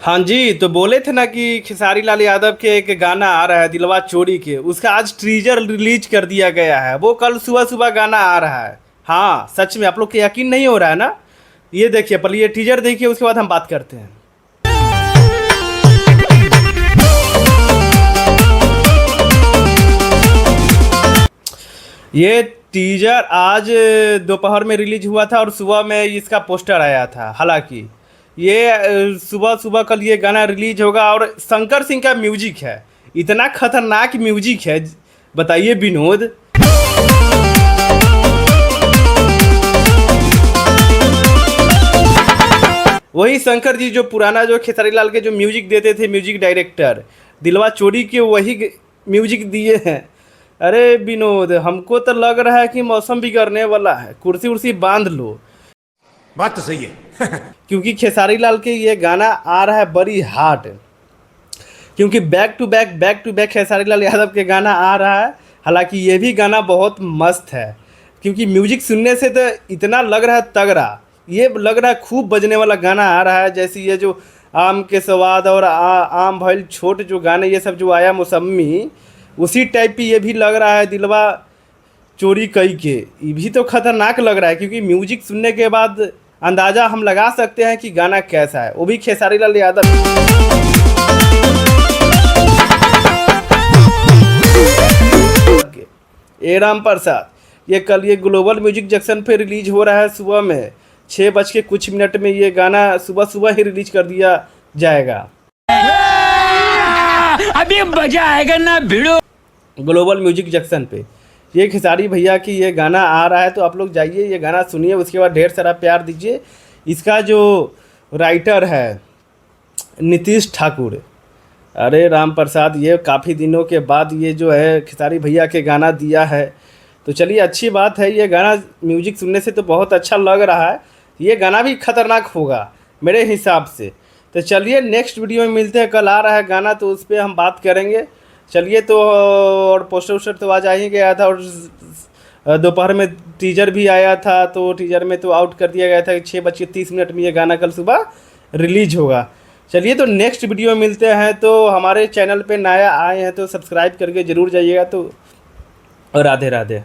हाँ जी, तो बोले थे ना कि खेसारी लाल यादव के एक गाना आ रहा है दिलवा चोरी के, उसका आज टीजर रिलीज कर दिया गया है। वो कल सुबह सुबह गाना आ रहा है। हाँ सच में, आप लोग को यकीन नहीं हो रहा है ना? ये देखिए, पहले ये टीजर देखिए, उसके बाद हम बात करते हैं। ये टीजर आज दोपहर में रिलीज हुआ था और सुबह में इसका पोस्टर आया था। हालांकि ये सुबह सुबह कल ये गाना रिलीज होगा और शंकर सिंह का म्यूजिक है। इतना खतरनाक म्यूजिक है, बताइए विनोद। वही शंकर जी जो पुराना जो खेसारी लाल के जो म्यूजिक देते थे, म्यूजिक डायरेक्टर दिलवा चोरी के, वही म्यूजिक दिए हैं। अरे विनोद, हमको तो लग रहा है कि मौसम बिगड़ने वाला है। कुर्सी उर्सी बांध लो। बात तो सही है। क्योंकि खेसारी लाल के ये गाना आ रहा है बड़ी हार्ड। क्योंकि back to back Khesari Lal Yadav के गाना आ रहा है। हालांकि ये भी गाना बहुत मस्त है, क्योंकि म्यूजिक सुनने से तो इतना लग रहा है तगड़ा। ये लग रहा है खूब बजने वाला गाना आ रहा है। जैसे ये जो आम के स्वाद और आम भइल छोट जो गाने ये सब जो आया मौसमी, उसी टाइप की ये भी लग रहा है दिलवा चोरी कई के। ये भी तो खतरनाक लग रहा है, क्योंकि म्यूजिक सुनने के बाद अंदाज़ा हम लगा सकते हैं कि गाना कैसा है, वो भी खेसारी लाल यादव। ए राम प्रसाद, ये कल ये ग्लोबल म्यूजिक जंक्शन पे रिलीज हो रहा है सुबह में 6 बज के कुछ मिनट में। ये गाना सुबह सुबह ही रिलीज कर दिया जाएगा। अभी मजा आएगा ना भिड़ो। ग्लोबल म्यूजिक जंक्शन पे ये खेसारी भैया की ये गाना आ रहा है, तो आप लोग जाइए ये गाना सुनिए, उसके बाद ढेर सारा प्यार दीजिए। इसका जो राइटर है नीतीश ठाकुर, अरे राम प्रसाद, ये काफ़ी दिनों के बाद ये जो है खेसारी भैया के गाना दिया है। तो चलिए, अच्छी बात है। ये गाना म्यूजिक सुनने से तो बहुत अच्छा लग रहा है। ये गाना भी खतरनाक होगा मेरे हिसाब से। तो चलिए, नेक्स्ट वीडियो में मिलते हैं। कल आ रहा है गाना, तो उस पर हम बात करेंगे। चलिए, तो और पोस्टर वोस्टर तो आज आ ही गया था, और दोपहर में टीजर भी आया था। तो टीजर में तो आउट कर दिया गया था कि 6 बज के 30 मिनट में ये गाना कल सुबह रिलीज होगा। चलिए, तो नेक्स्ट वीडियो में मिलते हैं। तो हमारे चैनल पे नया आए हैं तो सब्सक्राइब करके ज़रूर जाइएगा। तो राधे राधे।